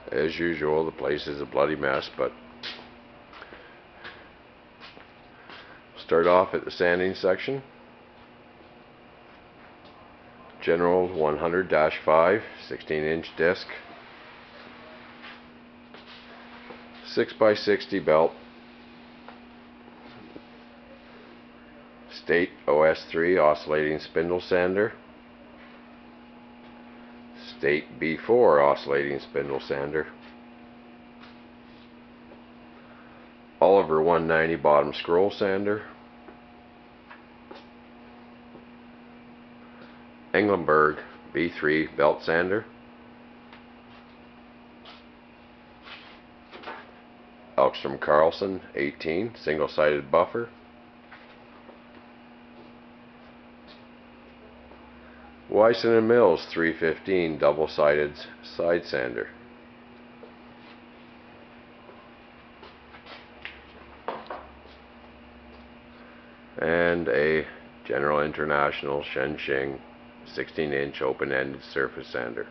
As usual, the place is a bloody mess, but start off at the sanding section. General 100-5 16-inch disc, 6x60 belt, State OS3 oscillating spindle sander, State B4 oscillating spindle sander, Oliver 190 bottom scroll sander, Englenberg B3 belt sander, Elkstrom Carlson 18 single-sided buffer, Wyson & Mills 315 double-sided side sander, and a General International Shenxing 16-inch open-ended surface sander.